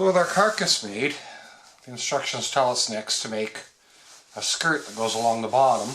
So with our carcass made, the instructions tell us next to make a skirt that goes along the bottom.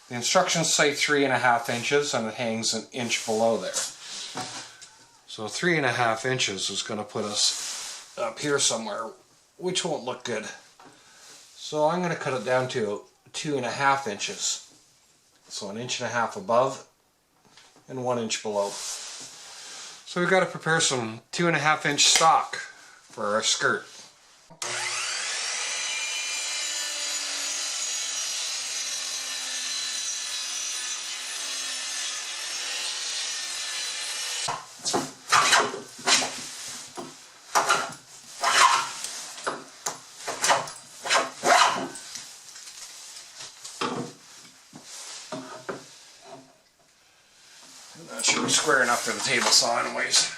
The instructions say 3.5 inches and it hangs an inch below there. So 3.5 inches is going to put us up here somewhere, which won't look good. So I'm going to cut it down to 2.5 inches. So 1.5 inches above and 1 inch below. So we've got to prepare some 2.5 inch stock for our skirt. That should be square enough for the table saw anyways.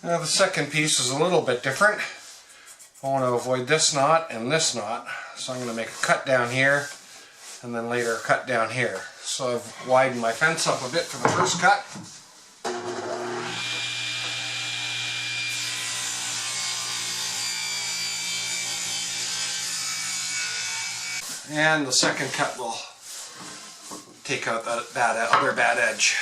Now the second piece is a little bit different. I want to avoid this knot and this knot, so I'm going to make a cut down here and then later a cut down here. So I've widened my fence up a bit for the first cut. And the second cut will take out that other bad edge.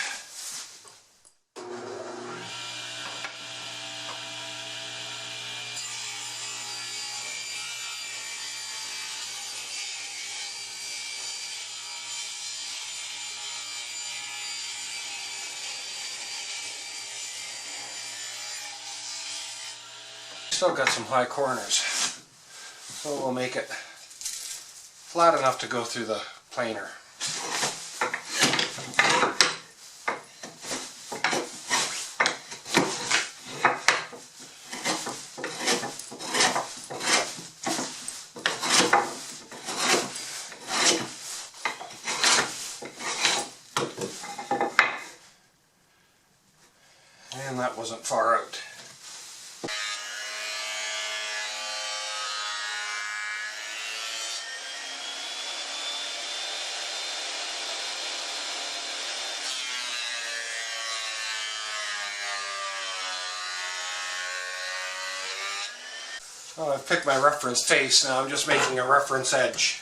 Still got some high corners, so we'll make it flat enough to go through the planer. And that wasn't far out. Oh, I've picked my reference face, now I'm just making a reference edge.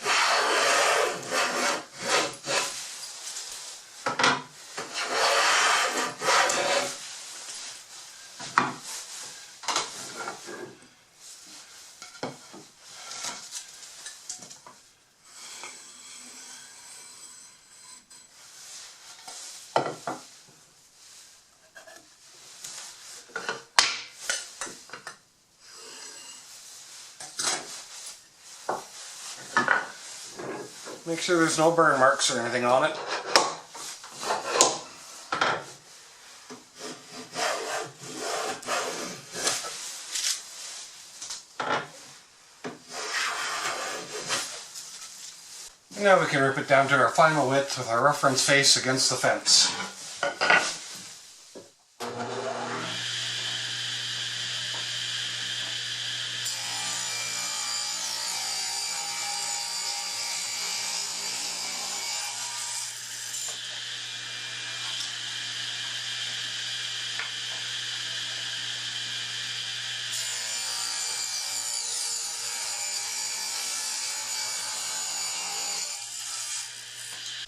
Make sure there's no burn marks or anything on it. And now we can rip it down to our final width with our reference face against the fence.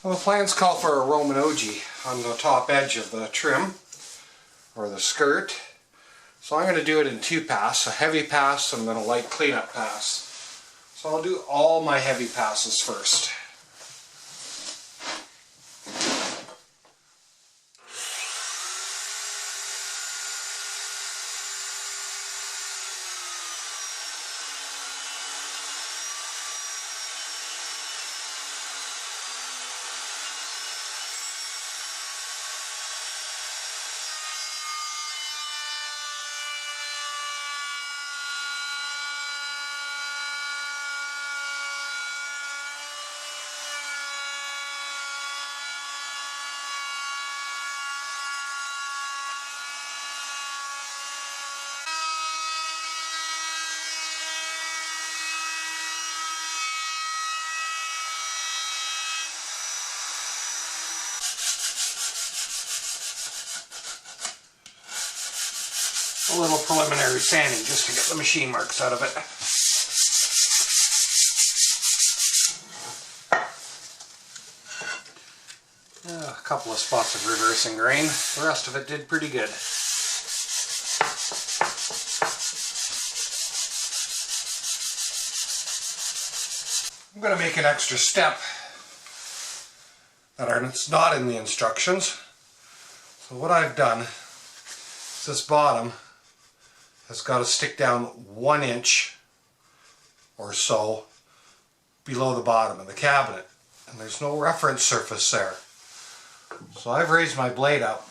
Well, the plans call for a Roman ogee on the top edge of the trim, or the skirt. So I'm going to do it in 2 passes, a heavy pass and then a light cleanup pass. So I'll do all my heavy passes first. a little preliminary sanding just to get the machine marks out of it. A couple of spots of reversing grain. The rest of it did pretty good. I'm going to make an extra step that's not in the instructions. So what I've done is this bottom has got to stick down 1 inch or so below the bottom of the cabinet, and there's no reference surface there. So I've raised my blade up,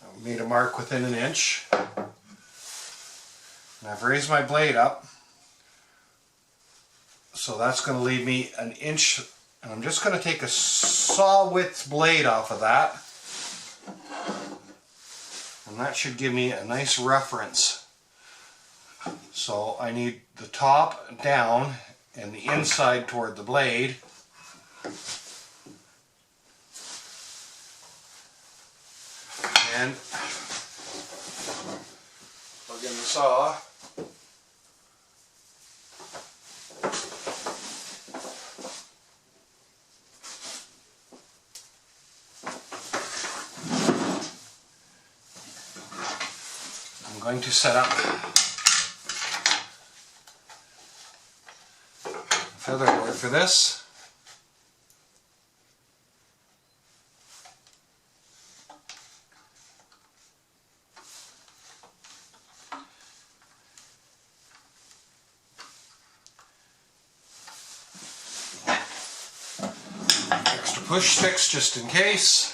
I made a mark within 1 inch, and I've raised my blade up, so that's going to leave me 1 inch, and I'm just going to take a saw width blade off of that, and that should give me a nice reference. So I need the top down and the inside toward the blade. And plug in the saw. I'm going to set up a feather board for this. Extra push sticks just in case.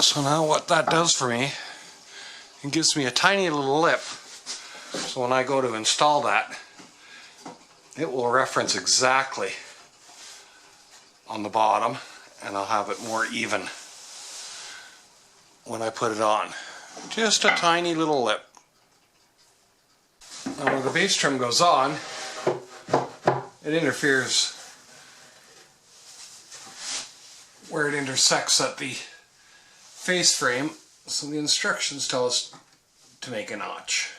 So now what that does for me, it gives me a tiny little lip. So when I go to install that, it will reference exactly on the bottom, and I'll have it more even when I put it on. Just a tiny little lip. Now when the base trim goes on, it interferes where it intersects at the face frame, so the instructions tell us to make a notch.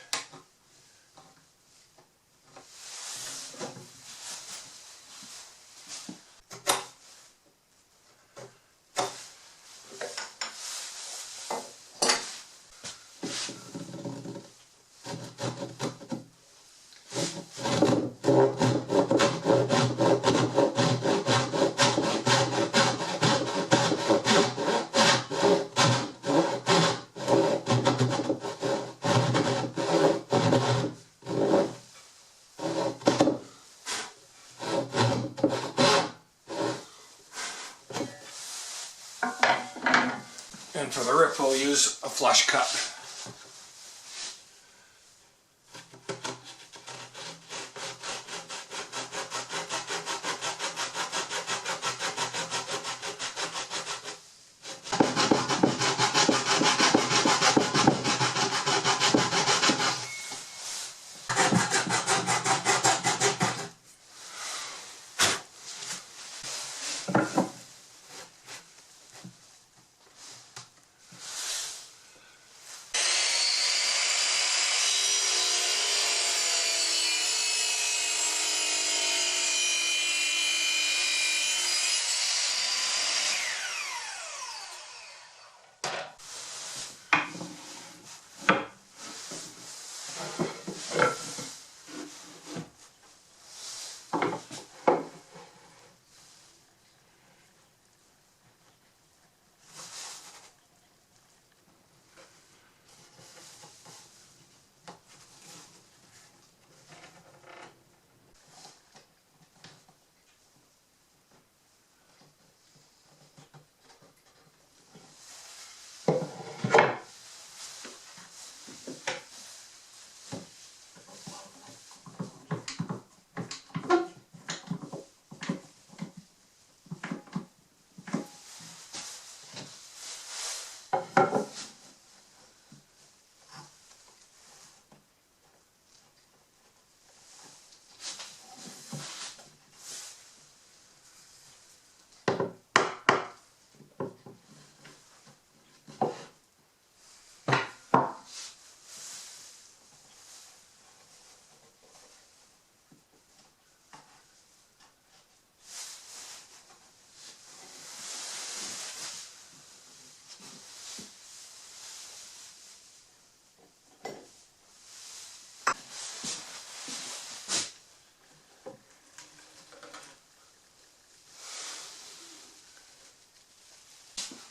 And for the rip, we'll use a flush cut.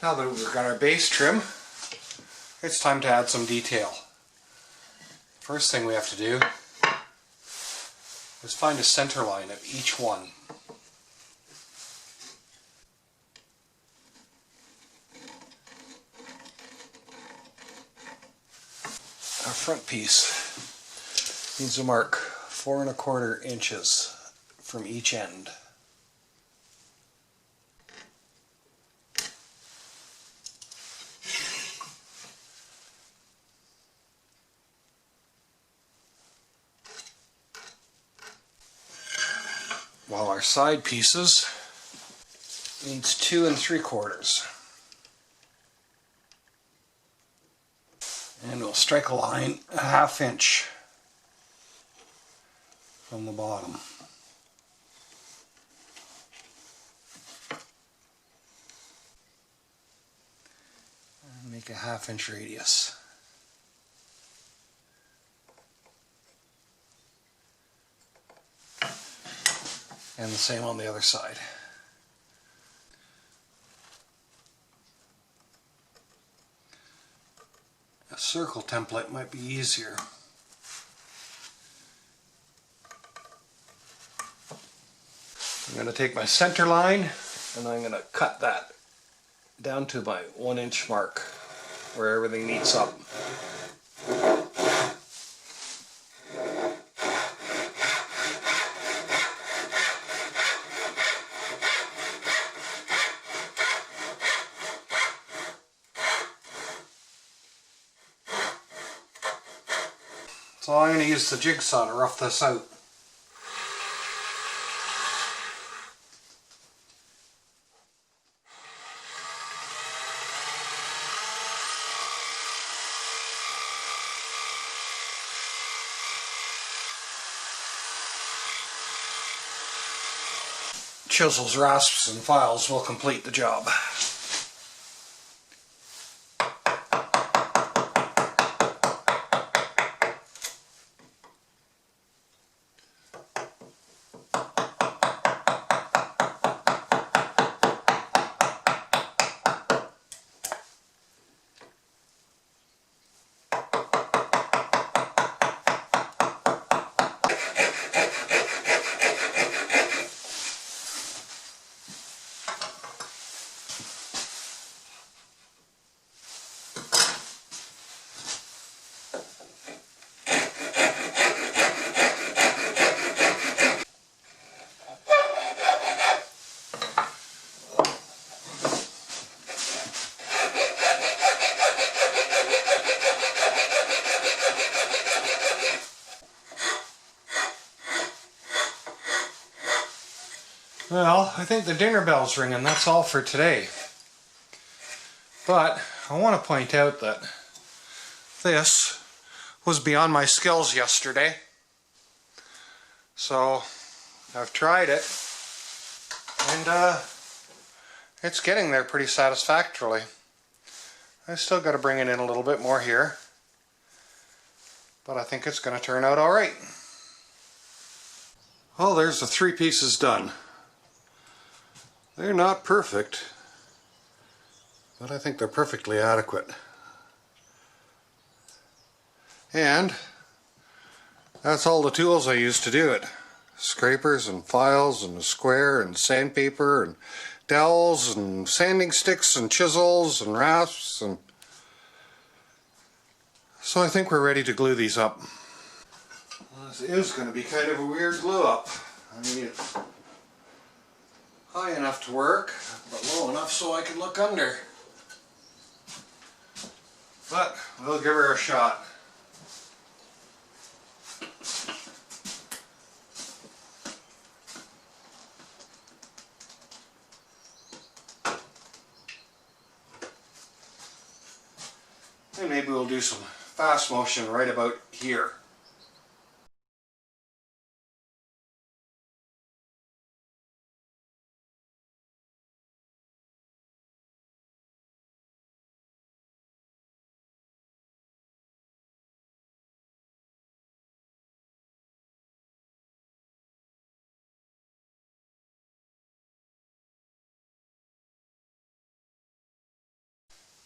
Now that we've got our base trim, it's time to add some detail. First thing we have to do is find a center line of each one. Our front piece needs to mark 4 1/4 inches from each end. While our side pieces needs 2 3/4. And we'll strike a line a 1/2 inch from the bottom. And make a 1/2 inch radius. And the same on the other side. A circle template might be easier. I'm going to take my center line and I'm going to cut that down to my 1 inch mark where everything meets up. So I'm going to use the jigsaw to rough this out. Chisels, rasps, and files will complete the job. Well, I think the dinner bell's ringing. That's all for today. But I want to point out that this was beyond my skills yesterday. So I've tried it and it's getting there pretty satisfactorily. I still got to bring it in a little bit more here, but I think it's going to turn out alright. Well, there's the 3 pieces done. They're not perfect, but I think they're perfectly adequate. And that's all the tools I used to do it. Scrapers and files and a square and sandpaper and dowels and sanding sticks and chisels and rasps, and so I think we're ready to glue these up. Well, this is going to be kind of a weird glue up. I mean, it's high enough to work, but low enough so I can look under. But we'll give her a shot. And maybe we'll do some fast motion right about here.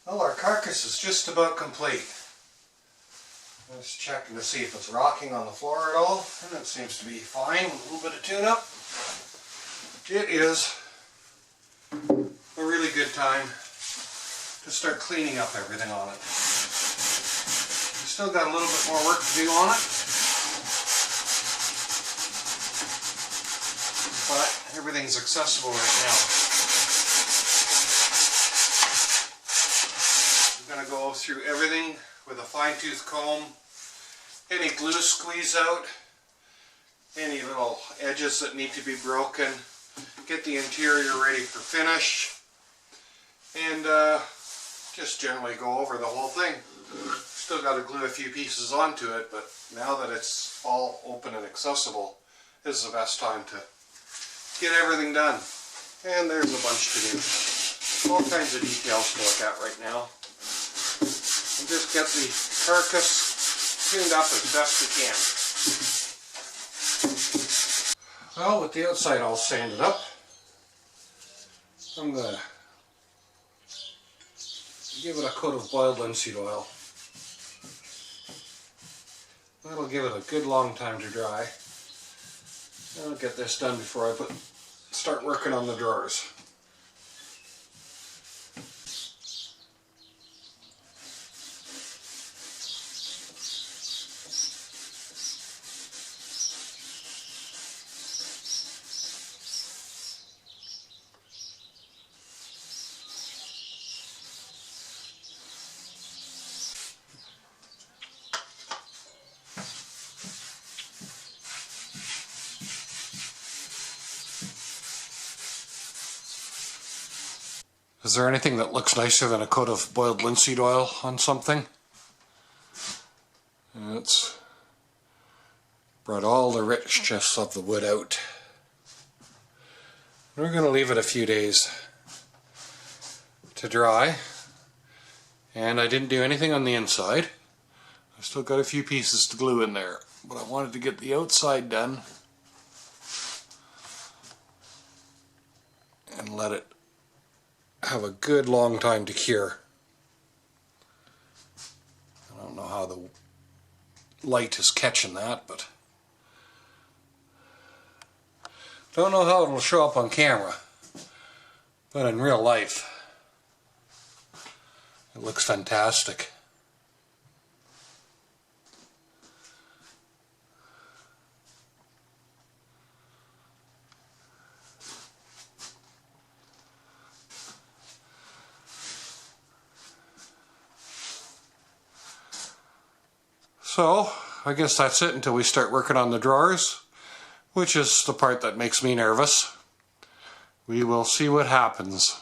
Well, our carcass is just about complete. Just checking to see if it's rocking on the floor at all, and it seems to be fine with a little bit of tune-up. It is a really good time to start cleaning up everything on it. Still got a little bit more work to do on it, but everything's accessible right now. I'm going to go through everything with a fine-tooth comb, any glue squeeze out, any little edges that need to be broken, get the interior ready for finish, and just generally go over the whole thing. Still got to glue a few pieces onto it, but now that it's all open and accessible, this is the best time to get everything done. And there's a bunch to do. All kinds of details to look at right now. And just get the carcass tuned up as best we can. Well, with the outside all sanded up, I'm going to give it a coat of boiled linseed oil. That'll give it a good long time to dry. I'll get this done before I start working on the drawers. Is there anything that looks nicer than a coat of boiled linseed oil on something? And it's brought all the richness of the wood out. We're going to leave it a few days to dry. And I didn't do anything on the inside. I've still got a few pieces to glue in there, but I wanted to get the outside done and let it have a good long time to cure. I don't know how the light is catching that, but don't know how it'll show up on camera, but in real life it looks fantastic. So, I guess that's it until we start working on the drawers, which is the part that makes me nervous. We will see what happens.